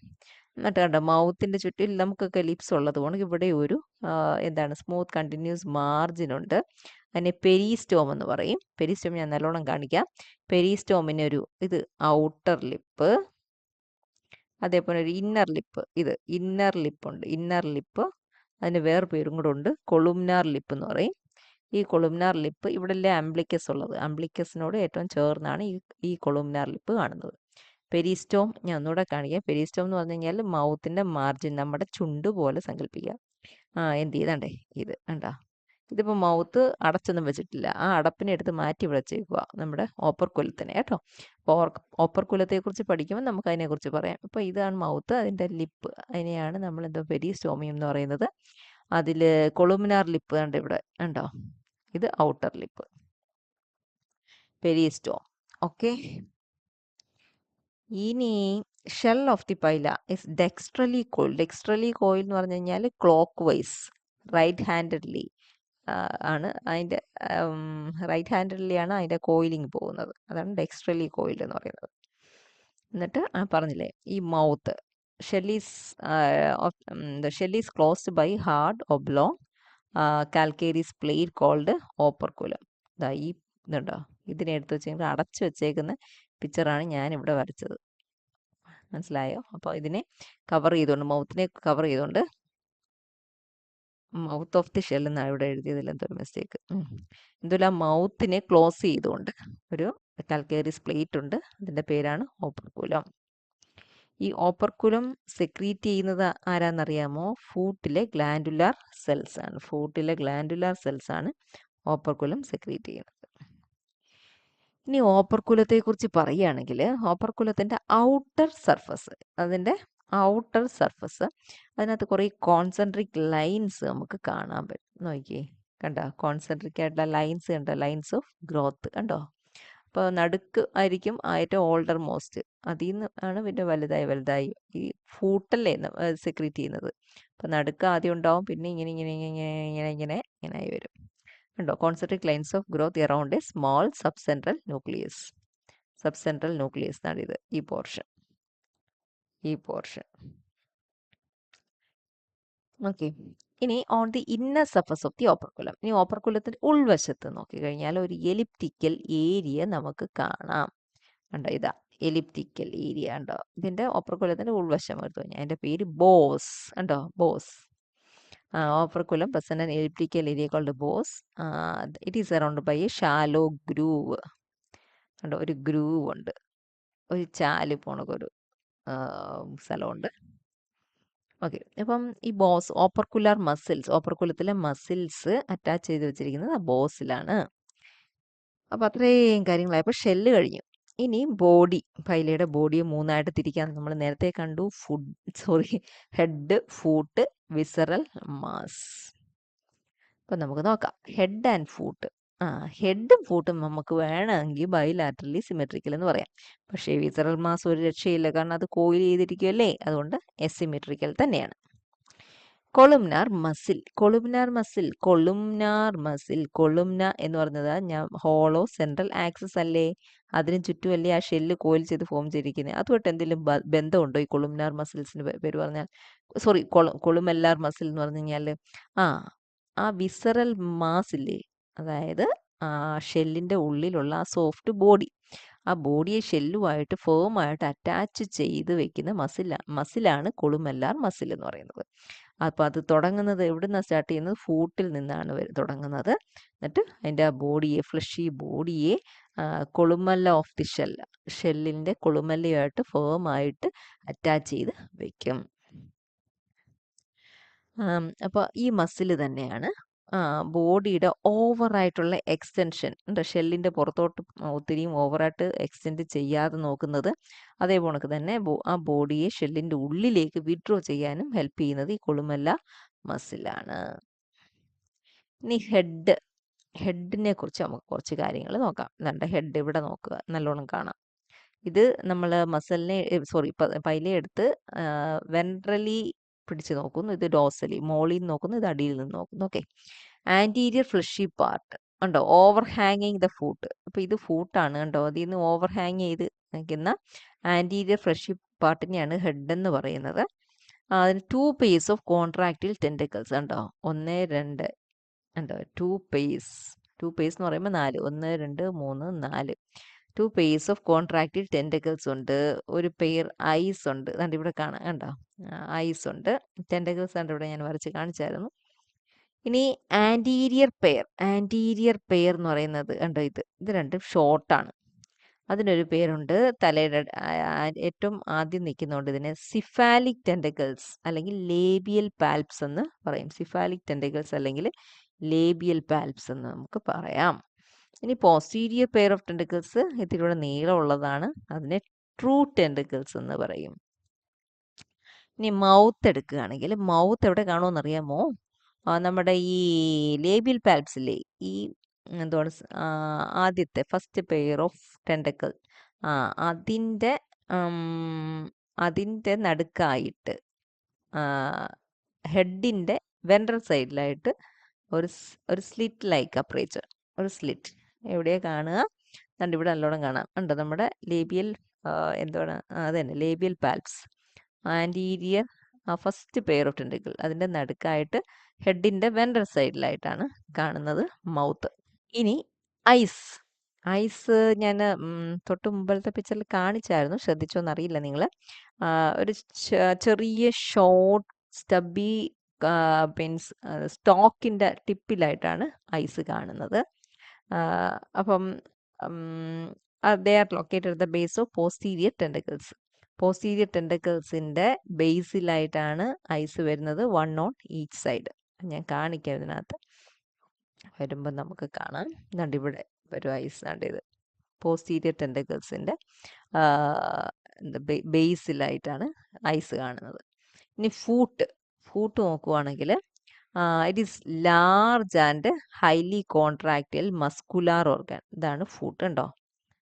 എന്നിട്ട് കണ്ടോ, മൗത്തിൻ്റെ ചുറ്റും നമുക്കൊക്കെ ലിപ്സ് ഉള്ളത് കൊണ്ട് ഇവിടെ ഒരു എന്താണ് സ്മൂത്ത് കണ്ടിന്യൂസ് മാർജിൻ ഉണ്ട്. അതിനെ പെരിസ്റ്റോം എന്ന് പറയും. പെരിസ്റ്റോം ഞാൻ നല്ലോണം കാണിക്കാം. പെരിസ്റ്റോമിന് ഒരു ഇത് ഔട്ടർ ലിപ്പ്, അതേപോലെ ഒരു ഇന്നർ ലിപ്പ്, ഇത് ഇന്നർ ലിപ്പുണ്ട്. ഇന്നർ ലിപ്പ്, അതിന് വേറെ പേരും കൂടെ ഉണ്ട്, കൊളുംനാർ ലിപ്പ് എന്ന് പറയും. ഈ കൊളുംനാർ ലിപ്പ് ഇവിടെ അല്ലേ അംബ്ലിക്കസ് ഉള്ളത്, അംബ്ലിക്കസിനോട് ഏറ്റവും ചേർന്നാണ് ഈ കൊളുംനാർ ലിപ്പ് കാണുന്നത്. പെരിസ്റ്റോം ഞാൻ ഒന്നുകൂടെ കാണിക്കാം. പെരിസ്റ്റോം എന്ന് പറഞ്ഞു കഴിഞ്ഞാൽ മൗത്തിൻ്റെ മാർജിൻ, നമ്മുടെ ചുണ്ട് പോലെ സങ്കല്പിക്കുക. എന്ത് ചെയ്തണ്ടേ, ഇത് കണ്ടാ, ഇതിപ്പോൾ മൗത്ത് അടച്ചൊന്നും വെച്ചിട്ടില്ല, ആ അടപ്പിനെ എടുത്ത് മാറ്റി വെച്ചേക്കുക നമ്മുടെ ഓപ്പർക്കുലത്തിനെ കേട്ടോ. അപ്പോൾ ഓപ്പർക്കുലത്തെക്കുറിച്ച് പഠിക്കുമ്പോൾ നമുക്ക് അതിനെക്കുറിച്ച് പറയാം. ഇപ്പോൾ ഇതാണ് മൗത്ത്, അതിൻ്റെ ലിപ്പ്, അതിനെയാണ് നമ്മൾ എന്തോ പെരിസ്റ്റോമിയം എന്ന് പറയുന്നത്. അതിൽ കൊളുമിനാർ ലിപ്പ് കണ്ട് ഇവിടെ ഉണ്ടോ, ഇത് ഔട്ടർ ലിപ്പ്, പെരിസ്റ്റോം. ഓക്കെ. ഇനി shell of the pila is dextrally coil. Dextrally coil എന്ന് പറഞ്ഞു കഴിഞ്ഞാൽ ക്ലോക്ക് വൈസ്, റൈറ്റ് ഹാൻഡഡ്ലി ആണ് അതിൻ്റെ ആണ് അതിൻ്റെ കോയിലിംഗ് പോകുന്നത്. അതാണ് ഡെക്സ്ട്രലി കോയിൽ എന്ന് പറയുന്നത്. എന്നിട്ട് പറഞ്ഞില്ലേ ഈ mouth, shell is closed by hard oblong calcareous plate called operculum. ഇതാ ഈ ഇതുണ്ടോ, ഇതിനെ എടുത്ത് വെച്ചെങ്കിൽ അടച്ചു വെച്ചേക്കുന്ന പിക്ചറാണ് ഞാൻ ഇവിടെ വരച്ചത്. മനസ്സിലായോ? അപ്പോൾ ഇതിനെ കവർ ചെയ്തുകൊണ്ട്, മൗത്തിനെ കവർ ചെയ്തുകൊണ്ട്, മൗത്ത് ഓഫ് ദി ഷെൽ എന്നാണ് ഇവിടെ എഴുതിയതിൽ എന്തൊരു മിസ്റ്റേക്ക്. എന്തുമില്ല, മൗത്തിനെ ക്ലോസ് ചെയ്തുകൊണ്ട് ഒരു കാൽക്കേരിയസ് പ്ലേറ്റ് ഉണ്ട്, അതിൻ്റെ പേരാണ് ഓപ്പർക്കുലം. ഈ ഓപ്പർക്കുലം സെക്രീറ്റ് ചെയ്യുന്നത് ആരാന്നറിയാമോ? ഫൂട്ടിലെ ഗ്ലാൻഡുലാർ സെൽസ് ആണ്. ഫൂട്ടിലെ ഗ്ലാൻഡുലാർ സെൽസ് ആണ് ഓപ്പർക്കുലം സെക്രീറ്റ് ചെയ്യുന്നത്. ഇനി ഓപ്പർക്കുലത്തെക്കുറിച്ച് പറയുകയാണെങ്കിൽ ഓപ്പർക്കുലത്തിൻ്റെ ഔട്ടർ സർഫസ്, അതിനകത്ത് കുറേ കോൺസെൻട്രിക് ലൈൻസ് നമുക്ക് കാണാൻ പറ്റും. നോക്കിയേ, കണ്ടോ, കോൺസെൻട്രിക് ആയിട്ടുള്ള ലൈൻസ് കണ്ടോ, ലൈൻസ് ഓഫ് ഗ്രോത്ത് കണ്ടോ. അപ്പോൾ നടുക്ക് ആയിരിക്കും ഏറ്റവും ഓൾഡർ മോസ്റ്റ്, അതിൽ നിന്ന് ആണ് പിന്നെ വലുതായി ഈ ഫൂട്ടല്ലേ സെക്രീറ്റ് ചെയ്യുന്നത്. അപ്പോൾ നടുക്ക് ആദ്യം ഉണ്ടാവും, പിന്നെ ഇങ്ങനെ ആയി വരും കണ്ടോ. Concentric lines of growth around a small subcentral nucleus എന്നാണ് ഇത്, ഈ പോർഷൻ. ഓക്കെ. ഇനി on the inner surface of the operculum. ഇനി ഓപ്പർക്കുലത്തിൻ്റെ ഉൾവശത്ത് നോക്കിക്കഴിഞ്ഞാൽ ഒരു എലിപ്റ്റിക്കൽ ഏരിയ നമുക്ക് കാണാം. കണ്ടോ, ഇതാ എലിപ്റ്റിക്കൽ ഏരിയ ഉണ്ടോ. ഇതിൻ്റെ ഓപ്പർക്കുലത്തിൻ്റെ ഉൾവശം എടുത്തു കഴിഞ്ഞാൽ അതിൻ്റെ പേര് ബോസ് ഉണ്ടോ, boss. Operculum present an elliptical area called boss. It is around by a shallow groove. കണ്ടോ, ഒരു ഗ്രൂവ് ഉണ്ട്, ഒരു ചാല് പോണക്കൊരു സ്ഥലമുണ്ട്. ഓക്കെ. അപ്പം ഈ ഓപ്പർക്കുലത്തിലെ മസിൽസ് അറ്റാച്ച് ചെയ്ത് വെച്ചിരിക്കുന്നത് ആ ബോസിലാണ്. അപ്പം അത്രയും കാര്യങ്ങളായപ്പോൾ ഷെല്ല് കഴിഞ്ഞു. ഇനി പൈലയുടെ ബോഡിയെ മൂന്നായിട്ട് തിരിക്കാൻ നമ്മൾ നേരത്തെ കണ്ടു. Head, foot, visceral mass. അപ്പം നമുക്ക് നോക്കാം ഹെഡ് ആൻഡ് ഫൂട്ട്. ഹെഡും ഫൂട്ടും നമുക്ക് വേണമെങ്കിൽ ബൈലാറ്ററലി സിമെട്രിക്കൽ എന്ന് പറയാം. പക്ഷേ വിസറൽ മാസ് ഒരു രക്ഷയില്ല, കാരണം അത് കോയിൽ ചെയ്തിരിക്കുമല്ലേ, അതുകൊണ്ട് എസിമെട്രിക്കൽ തന്നെയാണ്. കൊളുംനാർ മസിൽ എന്ന് പറഞ്ഞത് ഹോളോ സെൻട്രൽ ആക്സിസ് അല്ലേ, അതിന് ചുറ്റുമല്ലേ ആ ഷെല്ല് കോയിൽ ചെയ്ത് ഫോം ചെയ്തിരിക്കുന്നത്. അതുമായിട്ട് എന്തെങ്കിലും ബന്ധമുണ്ടോ ഈ കൊളുംനാർ മസിൽസിന് പേര് പറഞ്ഞാൽ? സോറി, കൊളുമെല്ലാർ മസിൽ എന്ന് പറഞ്ഞു കഴിഞ്ഞാൽ ആ വിസറൽ മാസ് ഇല്ലേ, അതായത് ഷെല്ലിൻ്റെ ഉള്ളിലുള്ള ആ സോഫ്റ്റ് ബോഡി, ആ ബോഡിയെ ഷെല്ലുമായിട്ട് ഫേമായിട്ട് അറ്റാച്ച് ചെയ്ത് വെക്കുന്ന മസിലാണ് കൊളുമെല്ലാർ മസിൽ എന്ന് പറയുന്നത്. അപ്പോൾ അത് തുടങ്ങുന്നത് എവിടുന്നാണ് സ്റ്റാർട്ട് ചെയ്യുന്നത്? ഫൂട്ടിൽ നിന്നാണ് തുടങ്ങുന്നത്. എന്നിട്ട് അതിൻ്റെ ആ ബോഡിയെ, ഫ്ലഷി ബോഡിയെ കൊളുമല്ല ഓഫ് ദി ഷെല്ലിൻ്റെ കൊളുമല്ലയായിട്ട് ഫേമായിട്ട് അറ്റാച്ച് ചെയ്ത് വെക്കും. അപ്പോൾ ഈ മസിൽ തന്നെയാണ് ബോഡിയുടെ ഓവറായിട്ടുള്ള എക്സ്റ്റൻഷൻ ഷെല്ലിൻ്റെ പുറത്തോട്ട് ഒത്തിരിയും ഓവറായിട്ട് എക്സ്റ്റെൻഡ് ചെയ്യാതെ നോക്കുന്നത്. അതേപോലെ തന്നെ ആ ബോഡിയെ ഷെല്ലിൻ്റെ ഉള്ളിലേക്ക് വിഡ്രോ ചെയ്യാനും ഹെൽപ്പ് ചെയ്യുന്നത് ഈ കൊളുമല്ല മസിലാണ്. ഇനി ഹെഡിനെ കുറിച്ച് നമുക്ക് കുറച്ച് കാര്യങ്ങൾ നോക്കാം. നമ്മുടെ ഹെഡ് ഇവിടെ നോക്കുക, നല്ലോണം കാണാം. ഇത് നമ്മൾ മസിലിനെ പൈലെ എടുത്ത് വെൻട്രലി പിടിച്ച് നോക്കുന്നു. ഇത് ഡോസലി മോളിൽ നിന്ന് നോക്കുന്നു, ഇത് അടിയിൽ നിന്ന് നോക്കുന്നു. ഓക്കെ, ആൻറ്റീരിയർ ഫ്ലഷി പാർട്ട് കണ്ടോ, ഓവർ ഹാങ്ങിങ് ദ ഫൂട്ട്. അപ്പോൾ ഇത് ഫൂട്ടാണ് കണ്ടോ, അതിൽ നിന്ന് ഓവർ ഹാങ് ചെയ്ത് നിൽക്കുന്ന ആൻറ്റീരിയർ ഫ്ലഷി പാർട്ടിനെയാണ് ഹെഡ് എന്ന് പറയുന്നത്. അതിന് 2 pairs ഓഫ് കോൺട്രാക്റ്റിൽ ടെൻറ്റിക്കിൾസ് കണ്ടോ, 1 2 കണ്ടോ, 2 pairs എന്ന് പറയുമ്പോൾ 4, 1 2 3 4 2 pairs ഓഫ് കോൺട്രാക്റ്റിൽ ടെൻറ്റിക്കിൾസ് ഉണ്ട്. ഒരു പെയർ ഐസ് ഉണ്ട്, അതുകൊണ്ട് ഇവിടെ കാണാം കണ്ടോ, ഐസ് ഉണ്ട്. ടെൻറ്റിക്കിൾസ് കണ്ട് ഇവിടെ ഞാൻ വരച്ച് കാണിച്ചായിരുന്നു. ഇനി ആൻറ്റീരിയർ പെയർ എന്ന് പറയുന്നത് കണ്ടോ, ഇത് രണ്ടും ഷോർട്ടാണ്. അതിനൊരു പേരുണ്ട്, തലയുടെ ഏറ്റവും ആദ്യം നിൽക്കുന്നതുകൊണ്ട് ഇതിനെ സിഫാലിക് ടെൻറ്റിക്കിൾസ് അല്ലെങ്കിൽ ലേബിയൽ പാൽപ്സ് എന്ന് പറയും. സിഫാലിക് ടെൻറ്റിക്കിൾസ് അല്ലെങ്കിൽ ലേബിയൽ പാൽപ്സ് എന്ന് നമുക്ക് പറയാം. ഇനി പോസ്റ്റീരിയർ പെയർ ഓഫ് ടെൻറ്റിക്കിൾസ് ഇതിലൂടെ നീളമുള്ളതാണ്, അതിനെ ട്രൂ ടെൻറ്റിക്കിൾസ് എന്ന് പറയും. ഇനി മൗത്ത് എടുക്കുകയാണെങ്കിൽ മൗത്ത് എവിടെ കാണുമെന്ന് അറിയാമോ? നമ്മുടെ ഈ ലേബിയൽ പാൽപ്സിലെ ഈ എന്താണ് ആദ്യത്തെ ഫസ്റ്റ് പെയർ ഓഫ് ടെൻറ്റക്കിൾ അതിൻ്റെ നടുക്കായിട്ട് ഹെഡിൻ്റെ വെൻട്രൽ സൈഡിലായിട്ട് ഒരു സ്ലിറ്റ് ലൈക്ക് അപ്പറേച്ചർ, ഒരു സ്ലിറ്റ് എവിടെയാണ് കാണുക? കണ്ട് ഇവിടെ നല്ലോണം കാണാം. ഉണ്ട് നമ്മുടെ ലേബിയൽ എന്താണ് അത് തന്നെ labial palps, anterior first pair of tentacle അതിൻ്റെ നടുക്കായിട്ട് ഹെഡിൻ്റെ വെൻട്രൽ സൈഡിലായിട്ടാണ് കാണുന്നത് മൗത്ത്. ഇനി ഐസ് ഞാൻ തൊട്ട് മുമ്പിലത്തെ പിക്ചറിൽ കാണിച്ചായിരുന്നു, ശ്രദ്ധിച്ചോന്നറിയില്ല നിങ്ങൾ. ഒരു ചെറിയ ഷോർട്ട് സ്റ്റബി സ്റ്റോക്കിൻ്റെ ടിപ്പിലായിട്ടാണ് ഐസ് കാണുന്നത്. അപ്പം they are located at the base of posterior tentacles. Posterior ടെൻറ്റിക്കിൾസിൻ്റെ ബേസിലായിട്ടാണ് ഐസ് വരുന്നത്, 1 on each സൈഡ്. ഞാൻ കാണിക്കാം, ഇതിനകത്ത് വരുമ്പോൾ നമുക്ക് കാണാം. ദാണ്ട് ഇവിടെ വരും ഐസ്, ദാണ്ട് ഇത് പോസ്റ്റീരിയർ ടെൻറ്റിക്കിൾസിൻ്റെ ബേസിലായിട്ടാണ് ഐസ് കാണുന്നത്. ഇനി ഫൂട്ട് നോക്കുവാണെങ്കിൽ it is large and highly contractile muscular organ. ഇതാണ് ഫൂട്ട് ഉണ്ടോ,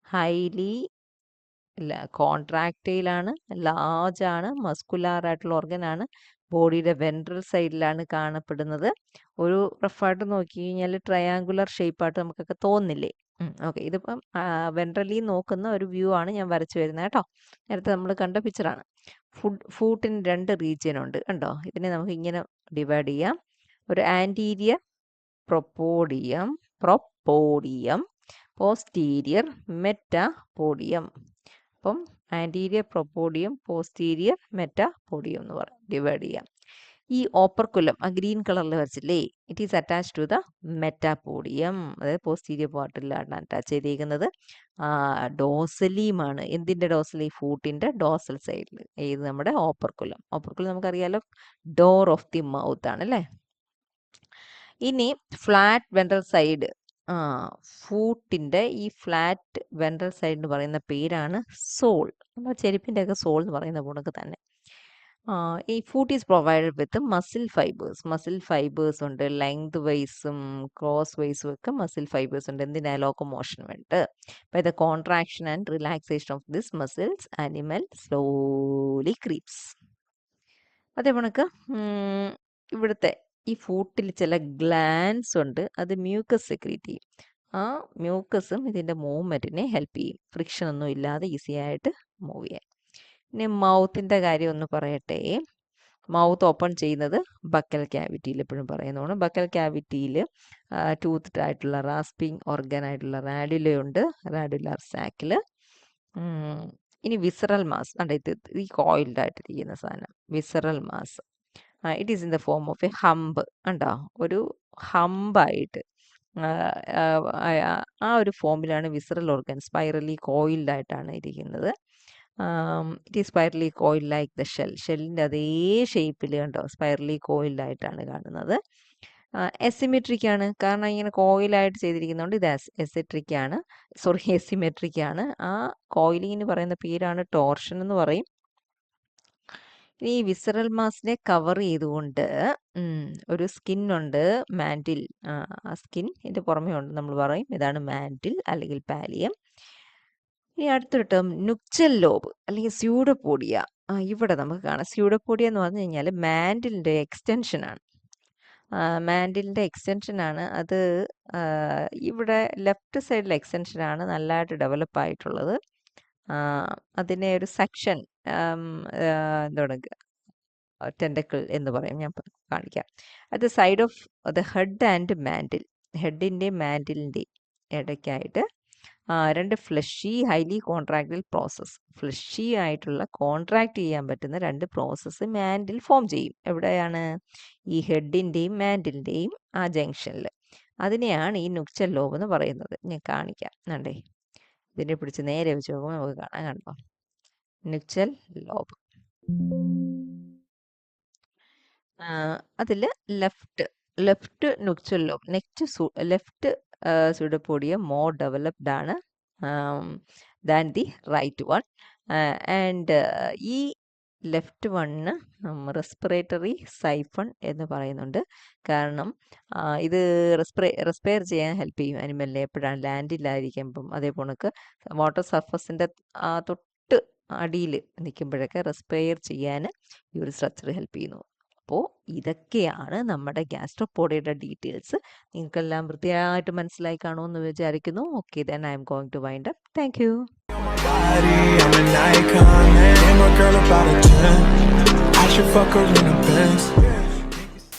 ഹൈലി കോൺട്രാക്റ്റൈലാണ്, ലാർജ് ആണ്, മസ്കുലാർ ആയിട്ടുള്ള ഓർഗനാണ്, ബോഡിയുടെ വെൻട്രൽ സൈഡിലാണ് കാണപ്പെടുന്നത്. ഒരു റഫായിട്ട് നോക്കി കഴിഞ്ഞാൽ ട്രയാങ്കുലർ ഷേപ്പായിട്ട് നമുക്കൊക്കെ തോന്നില്ലേ? ഓക്കെ, ഇതിപ്പം വെൻട്രലി നോക്കുന്ന ഒരു വ്യൂ ആണ് ഞാൻ വരച്ചു വരുന്നത് കേട്ടോ. നേരത്തെ നമ്മൾ കണ്ട പിക്ചറാണ്. ഫൂട്ടിന് 2 റീജിയൻ ഉണ്ട് കണ്ടോ. ഇതിനെ നമുക്ക് ഇങ്ങനെ ഡിവൈഡ് ചെയ്യാം. ഒരു ആൻറ്റീരിയർ പ്രൊപ്പോഡിയം, പോസ്റ്റീരിയർ മെറ്റാപോഡിയം. അപ്പം ആൻറ്റീരിയർ പ്രൊപ്പോഡിയം, പോസ്റ്റീരിയർ മെറ്റാപോഡിയം എന്ന് പറയും, ഡിവൈഡ് ചെയ്യാം. ഈ ഓപ്പർക്കുലം ആ ഗ്രീൻ കളറിൽ വരച്ചില്ലേ, it is attach to the metapodium, അതായത് പോസ്റ്റീരിയർ പാർട്ടിലാണ് അറ്റാച്ച് ചെയ്തിരിക്കുന്നത്. ഡോസലിയുമാണ്. എന്തിൻ്റെ ഡോസലി? ഫൂട്ടിൻ്റെ ഡോസൽ സൈഡിൽ. ഏത്? നമ്മുടെ ഓപ്പർക്കുലം. നമുക്കറിയാലോ ഡോർ ഓഫ് ദി മൗത്ത് ആണ് അല്ലേ. ഇനി ഫ്ലാറ്റ് വെൻട്രൽ സൈഡ്, ഫൂട്ടിൻ്റെ ഈ ഫ്ലാറ്റ് വെൻട്രൽ സൈഡ് എന്ന് പറയുന്ന പേരാണ് സോൾ. നമ്മുടെ ചെരുപ്പിൻ്റെ ഒക്കെ സോൾ എന്ന് പറയുന്ന കൂടൊക്കെ തന്നെ. ഈ foot is provided with muscle fibres ഉണ്ട്, ലെങ്ത് വൈസും ക്രോസ് വൈസും ഒക്കെ മസിൽ ഫൈബേഴ്സ് ഉണ്ട്. എന്തിനാ? ലോക്കോമോഷൻ വേണ്ടി. By the contraction and relaxation of this muscles animal slowly creeps. അതേപോലെ ഇവിടുത്തെ ഈ ഫൂട്ടിൽ ചില ഗ്ലാൻസ് ഉണ്ട്, അത് മ്യൂക്കസ് സെക്രീറ്റ് ചെയ്യും. ആ മ്യൂക്കസും ഇതിൻ്റെ മൂവ്മെൻറ്റിനെ ഹെൽപ്പ് ചെയ്യും, ഫ്രിക്ഷൻ ഒന്നും ഇല്ലാതെ ഈസി ആയിട്ട് മൂവ് ചെയ്യാൻ. ഇനി മൗത്തിൻ്റെ കാര്യം ഒന്ന് പറയട്ടെ. മൗത്ത് ഓപ്പൺ ചെയ്യുന്നത് ബക്കൽ ക്യാവിറ്റിയിൽ, എപ്പോഴും പറയുന്നതാണ്. ബക്കൽ ക്യാവിറ്റിയിൽ ടൂത്ത് ആയിട്ടുള്ള റാസ്പിംഗ് ഓർഗൻ ആയിട്ടുള്ള റാഡുലയുണ്ട്, റാഡുലാർ സാക്കിൽ. ഇനി വിസറൽ മാസ് കണ്ട ഇത് ഈ കോയിൽഡ് ആയിട്ടിരിക്കുന്ന സാധനം visceral mass. It is in the form of A hump കണ്ടോ, ഒരു ഹമ്പായിട്ട് ആ ഒരു ഫോമിലാണ് വിസറൽ ഓർഗൻ സ്പൈറലി കോയിൽഡ് ആയിട്ടാണ് ഇരിക്കുന്നത്. It is spirally coiled like the ഷെല്ലിൻ്റെ അതേ ഷേപ്പിൽ കണ്ടോ സ്പൈറലി കോയിൽഡ് ആയിട്ടാണ് കാണുന്നത്. എസിമെട്രിക് ആണ്, കാരണം ഇങ്ങനെ കോയിലായിട്ട് ചെയ്തിരിക്കുന്നതുകൊണ്ട് ഇത് എസിട്രിക് ആണ്, സോറി എസിമെട്രിക് ആണ്. ആ കോയിലിങ്ങിന് പറയുന്ന പേരാണ് ടോർഷൻ എന്ന് പറയും. ഇനി ഈ വിസറൽ മാസിനെ കവർ ചെയ്തുകൊണ്ട് ഒരു സ്കിൻ ഉണ്ട്, മാൻറ്റിൽ. ആ സ്കിൻ ഇതിൻ്റെ പുറമേ ഉണ്ട്, നമ്മൾ പറയും ഇതാണ് മാൻറ്റിൽ അല്ലെങ്കിൽ പാലിയം. ഇനി അടുത്തൊരു ടേം നുക്ചൽ ലോബ് അല്ലെങ്കിൽ സ്യൂഡോപോഡിയ. ഇവിടെ നമുക്ക് കാണാം സ്യൂഡോപോഡിയ എന്ന് പറഞ്ഞു കഴിഞ്ഞാൽ മാൻറ്റിലിൻ്റെ എക്സ്റ്റൻഷനാണ്. മാൻറ്റിലിൻ്റെ എക്സ്റ്റൻഷനാണ് അത്. ഇവിടെ ലെഫ്റ്റ് സൈഡിലെ എക്സ്റ്റൻഷനാണ് നല്ലതായിട്ട് ഡെവലപ്പ് ആയിട്ടുള്ളത്. അതിനെ ഒരു സെക്ഷൻ എന്താണ് ടെൻഡക്കിൾ എന്ന് പറയും, ഞാൻ കാണിക്കാം. At the side of the head and mantle, ഹെഡിൻ്റെയും മാൻറ്റിലിൻ്റെയും ഇടയ്ക്കായിട്ട് രണ്ട് fleshy highly contractile process, fleshy ആയിട്ടുള്ള കോൺട്രാക്ട് ചെയ്യാൻ പറ്റുന്ന രണ്ട് പ്രോസസ്സ് മാൻറ്റിൽ ഫോം ചെയ്യും. എവിടെയാണ്? ഈ ഹെഡിൻ്റെയും മാൻറ്റിലിൻ്റെയും ആ ജംഗ്ഷനിൽ. അതിനെയാണ് ഈ നുക്ചൽ ലോബ് എന്ന് പറയുന്നത്. ഞാൻ കാണിക്കാം. കണ്ടേ, ഇതിനെ പിടിച്ച് നേരെ വെച്ച് നോക്കുമ്പോൾ നമുക്ക് കാണാൻ, കണ്ടോ നുക്ചൽ ലോബ്. അതിൽ left nuchal lobe, left pseudopodia more developed ആണ് than the right one. And ഈ ലെഫ്റ്റ് വണ്ണിന് റെസ്പിറേറ്ററി സൈഫൺ എന്ന് പറയുന്നുണ്ട്. കാരണം ഇത് റെസ്പയർ ചെയ്യാൻ ഹെൽപ്പ് ചെയ്യും അനിമലിനെ എപ്പോഴാണ് ലാൻഡിലായിരിക്കുമ്പം. അതേപോലെ വാട്ടർ സർഫസിൻ്റെ തൊട്ട് അടിയിൽ നിൽക്കുമ്പോഴൊക്കെ റെസ്പയർ ചെയ്യാൻ ഈ ഒരു സ്ട്രക്ചർ ഹെൽപ്പ് ചെയ്യുന്നു. അപ്പോൾ ഇതൊക്കെയാണ് നമ്മുടെ ഗ്യാസ്ട്രോപോഡയുടെ ഡീറ്റെയിൽസ്. നിങ്ങൾക്കെല്ലാം വൃത്തിയായിട്ട് മനസ്സിലായി കാണുമെന്ന് വിചാരിക്കുന്നു. Okay, then I am going to wind up. Thank you. I'm an icon, man. I'm a girl about a 10. I should fuck her in a Benz.